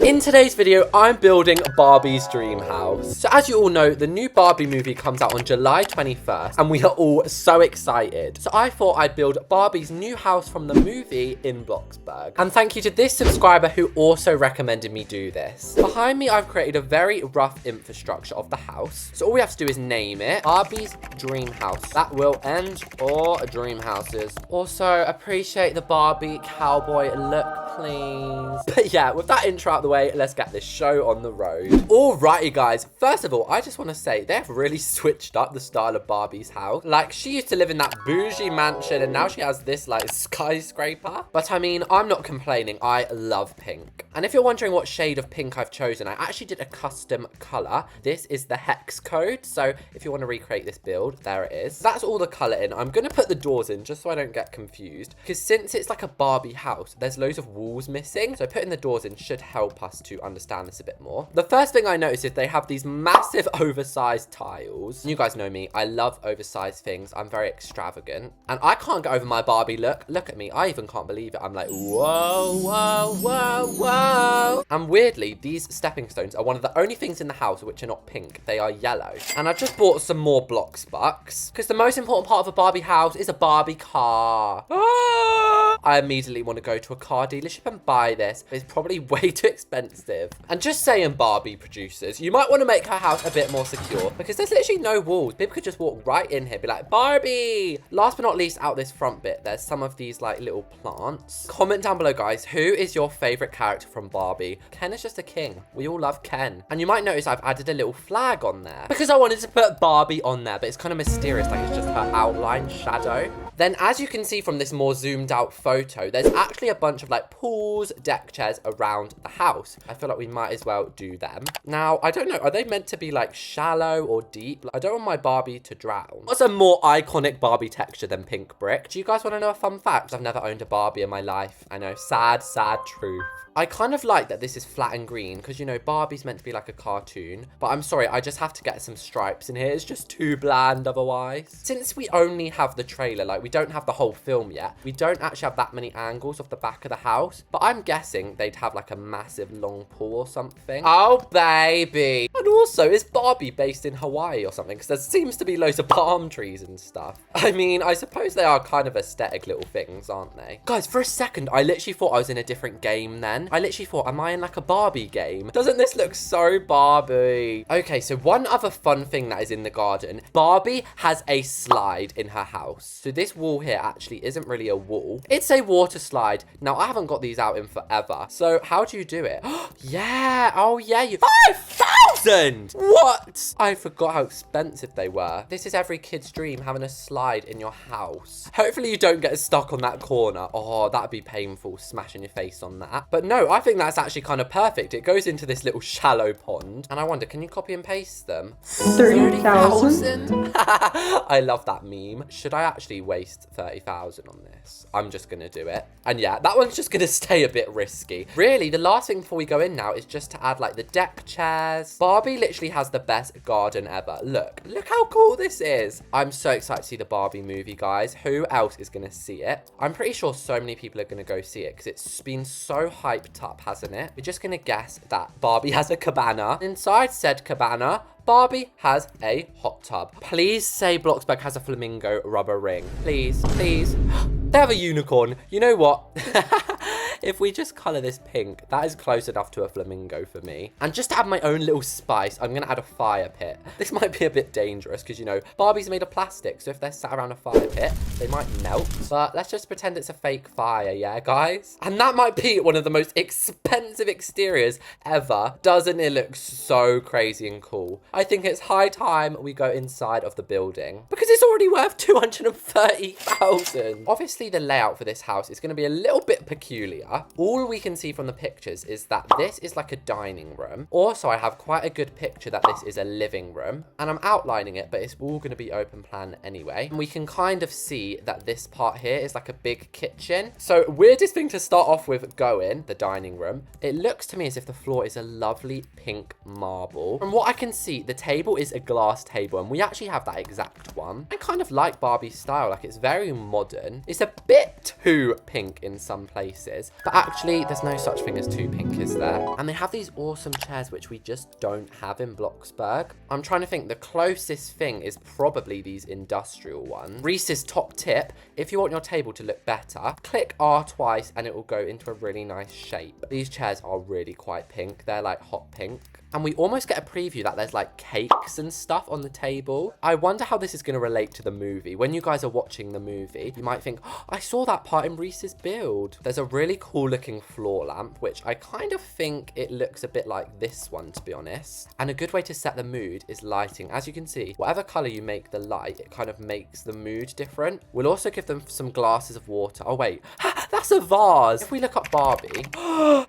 In today's video, I'm building Barbie's dream house. So as you all know, the new Barbie movie comes out on July 21st, and we are all so excited. So I thought I'd build Barbie's new house from the movie in Bloxburg. And thank you to this subscriber who also recommended me do this. Behind me, I've created a very rough infrastructure of the house. So all we have to do is name it Barbie's dream house. That will end all dream houses. Also, appreciate the Barbie cowboy look, please. But yeah, with that intro out the way, let's get this show on the road. Alrighty guys, first of all, I just want to say they've really switched up the style of Barbie's house. Like, she used to live in that bougie mansion and now she has this like skyscraper. But I mean, I'm not complaining. I love pink. And if you're wondering what shade of pink I've chosen, I actually did a custom color. This is the hex code. So if you want to recreate this build, there it is. That's all the color in. I'm going to put the doors in just so I don't get confused. Because since it's like a Barbie house, there's loads of walls missing. So putting the doors in should help us to understand this a bit more. The first thing I noticed is they have these massive oversized tiles. You guys know me. I love oversized things. I'm very extravagant. And I can't get over my Barbie look. Look at me. I even can't believe it. I'm like, whoa, whoa, whoa, whoa. And weirdly, these stepping stones are one of the only things in the house which are not pink. They are yellow. And I just bought some more Bloxburg because the most important part of a Barbie house is a Barbie car. Ah! I immediately want to go to a car dealership and buy this. It's probably way too expensive. And just saying, Barbie producers, you might want to make her house a bit more secure because there's literally no walls. People could just walk right in here, be like, Barbie. Last but not least, out this front bit, there's some of these like little plants. Comment down below, guys, who is your favorite character from Barbie? Ken is just a king. We all love Ken. And you might notice I've added a little flag on there because I wanted to put Barbie on there, but it's kind of mysterious, like it's just her outline shadow. Then as you can see from this more zoomed out photo, there's actually a bunch of like pools, deck chairs around the house. I feel like we might as well do them. Now, I don't know, are they meant to be like shallow or deep? I don't want my Barbie to drown. What's a more iconic Barbie texture than pink brick? Do you guys want to know a fun fact? I've never owned a Barbie in my life. I know, sad, sad truth. I kind of like that this is flat and green because, you know, Barbie's meant to be like a cartoon. But I'm sorry, I just have to get some stripes in here. It's just too bland otherwise. Since we only have the trailer, like we don't have the whole film yet, we don't actually have that many angles of the back of the house. But I'm guessing they'd have like a massive long pool or something. Oh, baby. And also, is Barbie based in Hawaii or something? Because there seems to be loads of palm trees and stuff. I mean, I suppose they are kind of aesthetic little things, aren't they? Guys, for a second, I literally thought I was in a different game then. I literally thought, am I in like a Barbie game? Doesn't this look so Barbie? Okay, so one other fun thing that is in the garden. Barbie has a slide in her house. So this wall here actually isn't really a wall. It's a water slide. Now, I haven't got these out in forever. So how do you do it? Yeah. Oh, yeah. 5,000! What? I forgot how expensive they were. This is every kid's dream, having a slide in your house. Hopefully you don't get stuck on that corner. Oh, that'd be painful, smashing your face on that. But no, I think that's actually kind of perfect. It goes into this little shallow pond. And I wonder, can you copy and paste them? 30,000? I love that meme. Should I actually waste 30,000 on this? I'm just going to do it. And yeah, that one's just going to stay a bit risky. Really, the last thing before we go in now is just to add like the deck chairs. Barbie literally has the best garden ever. Look how cool this is. I'm so excited to see the Barbie movie, guys. Who else is going to see it? I'm pretty sure so many people are going to go see it because it's been so hyped up, hasn't it? We're just going to guess that Barbie has a cabana. Inside said cabana, Barbie has a hot tub. Please say Bloxburg has a flamingo rubber ring. Please, please. They have a unicorn. You know what? If we just color this pink, that is close enough to a flamingo for me. And just to add my own little spice, I'm going to add a fire pit. This might be a bit dangerous because, you know, Barbie's made of plastic. So if they're sat around a fire pit, they might melt. But let's just pretend it's a fake fire, yeah, guys? And that might be one of the most expensive exteriors ever. Doesn't it look so crazy and cool? I think it's high time we go inside of the building because it's already worth 230,000. Obviously, the layout for this house is going to be a little bit peculiar. All we can see from the pictures is that this is like a dining room. Also, I have quite a good picture that this is a living room. And I'm outlining it, but it's all going to be open plan anyway. And we can kind of see that this part here is like a big kitchen. So weirdest thing to start off with going, the dining room. It looks to me as if the floor is a lovely pink marble. From what I can see, the table is a glass table. And we actually have that exact one. I kind of like Barbie's style. Like, it's very modern. It's a bit too pink in some places. But actually, there's no such thing as too pink, is there? And they have these awesome chairs, which we just don't have in Bloxburg. I'm trying to think, the closest thing is probably these industrial ones. Reese's top tip, if you want your table to look better, click R twice and it will go into a really nice shape. These chairs are really quite pink. They're like hot pink. And we almost get a preview that there's like cakes and stuff on the table. I wonder how this is going to relate to the movie. When you guys are watching the movie, you might think, oh, I saw that part in Reese's build. There's a really cool looking floor lamp, which I kind of think it looks a bit like this one, to be honest. And a good way to set the mood is lighting. As you can see, whatever color you make the light, it kind of makes the mood different. We'll also give them some glasses of water. Oh, wait, that's a vase. If we look up Barbie,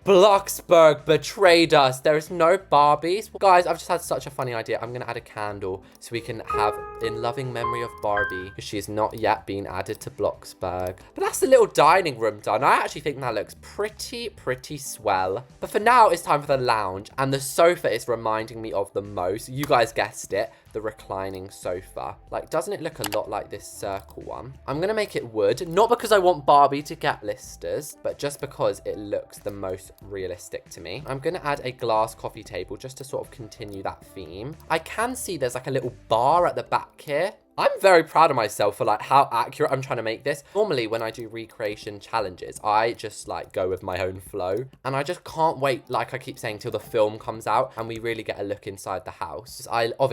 Bloxburg betrayed us. There is no Barbies. Guys, I've just had such a funny idea. I'm going to add a candle so we can have in loving memory of Barbie, because she has not yet been added to Bloxburg. But that's the little dining room done. I actually think that looks pretty swell. But for now, it's time for the lounge. And the sofa is reminding me of the most. You guys guessed it. The reclining sofa. Like, doesn't it look a lot like this circle one? I'm going to make it wood. Not because I want Barbie to get blisters, but just because it looks the most realistic to me. I'm going to add a glass coffee table just to sort of continue that theme. I can see there's like a little bar at the back here. I'm very proud of myself for like how accurate I'm trying to make this. Normally when I do recreation challenges, I just like go with my own flow. And I just can't wait, like I keep saying, till the film comes out and we really get a look inside the house. I love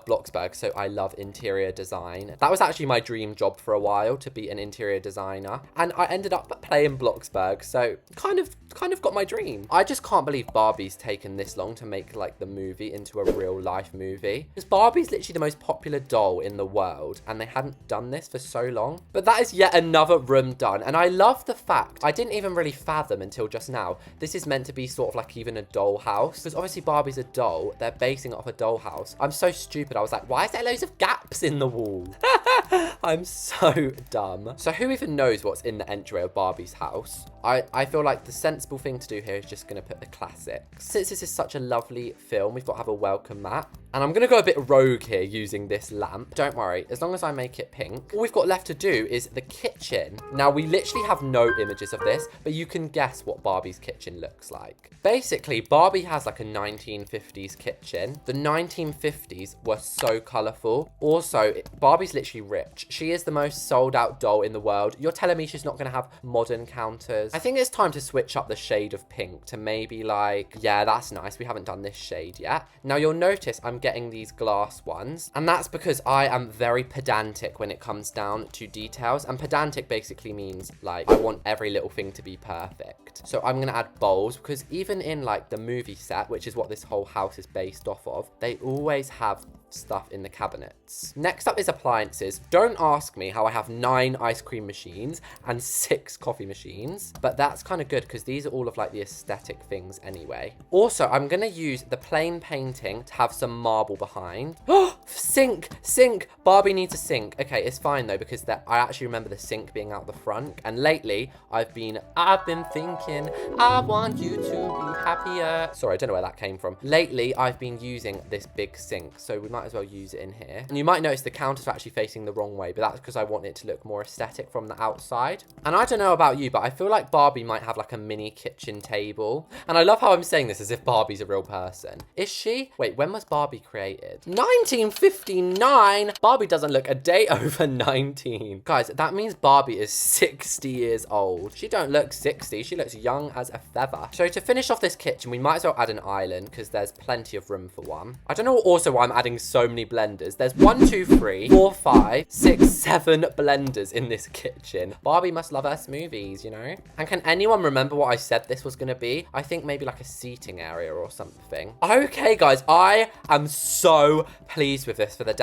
Bloxburg, so I love interior design. That was actually my dream job for a while, to be an interior designer. And I ended up playing Bloxburg, so kind of got my dream. I just can't believe Barbie's taken this long to make like the movie into a real life movie. Because Barbie's literally the most popular doll in the world, and they hadn't done this for so long. But that is yet another room done, and I love the fact, I didn't even really fathom until just now, this is meant to be sort of like even a doll house, because obviously Barbie's a doll, they're basing it off a doll house. I'm so stupid, I was like, why is there loads of gaps in the wall? I'm so dumb. So who even knows what's in the entryway of Barbie's house? I feel like the sensible thing to do here is just going to put the classics. Since this is such a lovely film, we've got to have a welcome mat. And I'm going to go a bit rogue here using this lamp. Don't worry, as long as I make it pink. All we've got left to do is the kitchen. Now, we literally have no images of this, but you can guess what Barbie's kitchen looks like. Basically, Barbie has like a 1950s kitchen. The 1950s were so colourful. Also, Barbie's literally rich. She is the most sold out doll in the world. You're telling me she's not going to have modern counters? I think it's time to switch up the shade of pink to maybe like, yeah, that's nice. We haven't done this shade yet. Now, you'll notice I'm getting these glass ones, and that's because I am very pedantic when it comes down to details. And pedantic basically means like I want every little thing to be perfect. So I'm going to add bowls, because even in like the movie set, which is what this whole house is based off of, they always have stuff in the cabinets. Next up is appliances. Don't ask me how I have 9 ice cream machines and 6 coffee machines, but that's kind of good because these are all of like the aesthetic things anyway. Also, I'm going to use the plain painting to have some marble behind. Oh, sink. Barbie needs a sink. Okay, it's fine though, because I actually remember the sink being out the front, and lately I've been thinking I want you to be happier. Sorry, I don't know where that came from. Lately, I've been using this big sink, so we might as well use it in here. And you might notice the counters are actually facing the wrong way, but that's because I want it to look more aesthetic from the outside. And I don't know about you, but I feel like Barbie might have like a mini kitchen table. And I love how I'm saying this as if Barbie's a real person. Is she? Wait, when was Barbie created? 1959? Barbie doesn't look a day over 19. Guys, that means Barbie is 60 years old. She don't look 60. She looks young as a feather. So to finish off this kitchen, we might as well add an island because there's plenty of room for one. I don't know also why I'm adding so many blenders. There's 1, 2, 3, 4, 5, 6, 7 blenders in this kitchen. Barbie must love her smoothies, you know? And can anyone remember what I said this was going to be? I think maybe like a seating area or something. Okay, guys, I am so pleased with this for the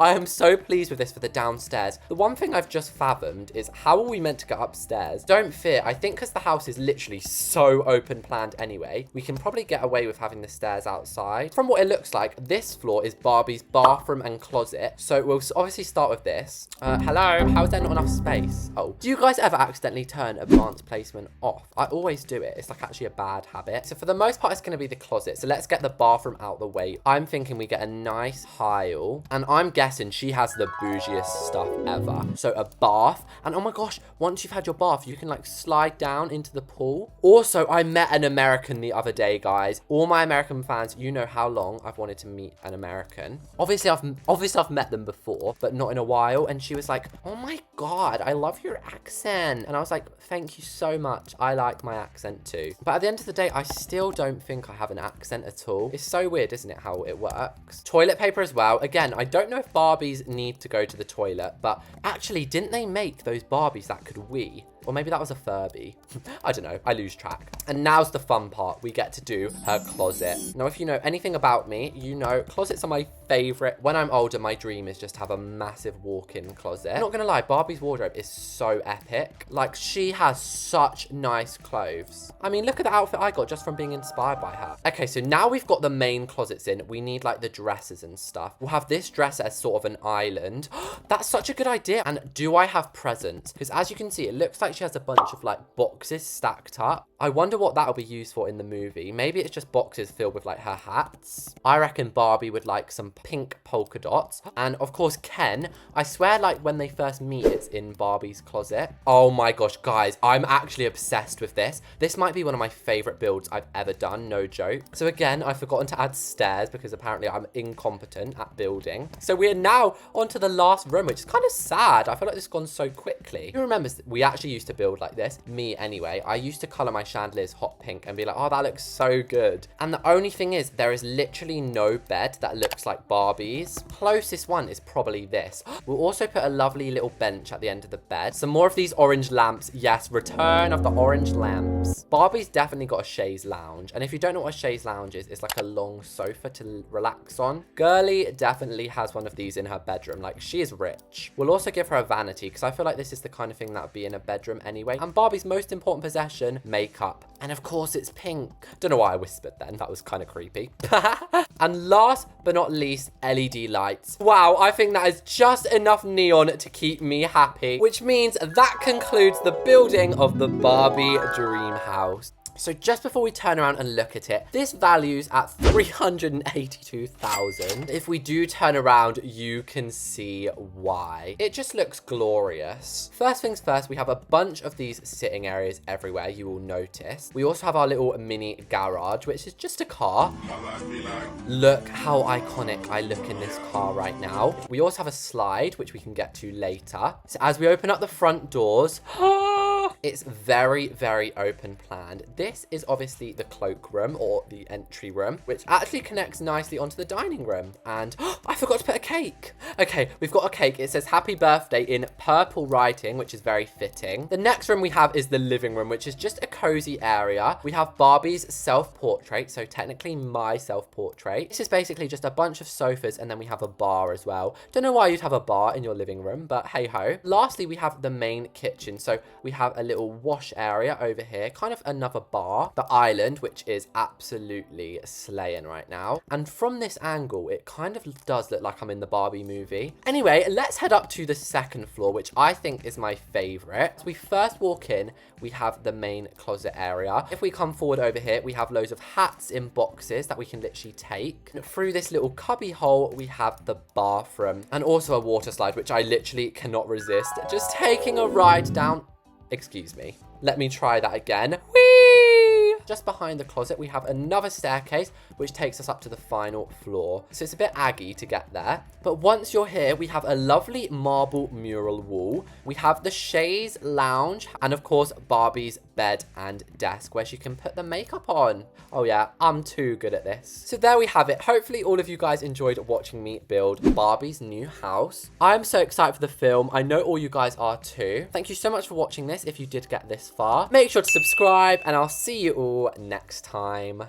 I am so pleased with this for the downstairs. The one thing I've just fathomed is how are we meant to get upstairs? Don't fear, I think because the house is literally so open planned anyway, we can probably get away with having the stairs outside. outside. From what it looks like, this floor is Barbie's bathroom and closet. So we'll obviously start with this. Hello, how is there not enough space? Oh, do you guys ever accidentally turn advanced placement off? I always do it. It's like actually a bad habit. So for the most part, it's going to be the closet. So let's get the bathroom out the way. I'm thinking we get a nice tile, and I'm guessing she has the bougiest stuff ever. So a bath, and oh my gosh, once you've had your bath, you can like slide down into the pool. Also, I met an American the other day, guys. All my American fans, you know how long I've wanted to meet an American. Obviously I've met them before, but not in a while. And she was like, oh my God, I love your accent. And I was like, thank you so much. I like my accent too. But at the end of the day, I still don't think I have an accent at all. It's so weird, isn't it, how it works? Toilet paper as well. Again, I don't know if Barbies need to go to the toilet, but actually, didn't they make those Barbies that could wee? Or maybe that was a Furby. I don't know. I lose track. And now's the fun part. We get to do her closet. Now, if you know anything about me, you know closets are my favorite. When I'm older, my dream is just to have a massive walk-in closet. I'm not gonna lie, Barbie's wardrobe is so epic. Like, she has such nice clothes. I mean, look at the outfit I got just from being inspired by her. Okay, so now we've got the main closets in. We need like the dresses and stuff. We'll have this dress as sort of an island. That's such a good idea. And do I have presents? Because as you can see, it looks like she has a bunch of like boxes stacked up. I wonder what that'll be used for in the movie. Maybe it's just boxes filled with like her hats. I reckon Barbie would like some pink polka dots. And of course, Ken, I swear like when they first meet, it's in Barbie's closet. Oh my gosh, guys, I'm actually obsessed with this. This might be one of my favorite builds I've ever done, no joke. So again, I've forgotten to add stairs because apparently I'm incompetent at building. So we are now onto the last room, which is kind of sad. I feel like this has gone so quickly. Who remembers we actually used to build like this? Me anyway. I used to color my chandeliers hot pink and be like, oh, that looks so good. And the only thing is, there is literally no bed that looks like Barbie's. Closest one is probably this. We'll also put a lovely little bench at the end of the bed. Some more of these orange lamps. Yes, return of the orange lamps. Barbie's definitely got a chaise lounge. And if you don't know what a chaise lounge is, it's like a long sofa to relax on. Girly definitely has one of these in her bedroom. Like, she is rich. We'll also give her a vanity because I feel like this is the kind of thing that would be in a bedroom anyway. And Barbie's most important possession, makeup. And of course it's pink. Don't know why I whispered then. That was kind of creepy. And last but not least, LED lights. Wow, I think that is just enough neon to keep me happy. Which means that concludes the building of the Barbie dream house. So just before we turn around and look at it, this values at 382,000. If we do turn around, you can see why. It just looks glorious. First things first, we have a bunch of these sitting areas everywhere, you will notice. We also have our little mini garage, which is just a car. Look how iconic I look in this car right now. We also have a slide, which we can get to later. So as we open up the front doors, it's very, very open planned. This is obviously the cloakroom or the entry room, which actually connects nicely onto the dining room. And I forgot to put a cake. Okay, we've got a cake. It says happy birthday in purple writing, which is very fitting. The next room we have is the living room, which is just a cozy area. We have Barbie's self-portrait, so technically my self-portrait. This is basically just a bunch of sofas, and then we have a bar as well. Don't know why you'd have a bar in your living room, but hey ho. Lastly, we have the main kitchen. So we have a little wash area over here, kind of another bar, the island, which is absolutely slaying right now. And from this angle, it kind of does look like I'm in the Barbie movie. Anyway, let's head up to the second floor, which I think is my favorite. So we first walk in, we have the main closet area. If we come forward over here, we have loads of hats in boxes that we can literally take. Through this little cubby hole, we have the bathroom and also a water slide, which I literally cannot resist. Just taking a ride down. Excuse me. Let me try that again. Whee! Just behind the closet, we have another staircase, which takes us up to the final floor. So it's a bit aggy to get there. But once you're here, we have a lovely marble mural wall. We have the chaise lounge, and of course, Barbie's bed and desk, where she can put the makeup on. Oh yeah, I'm too good at this. So there we have it. Hopefully all of you guys enjoyed watching me build Barbie's new house. I'm so excited for the film. I know all you guys are too. Thank you so much for watching this. If you did get this far, make sure to subscribe, and I'll see you all next time.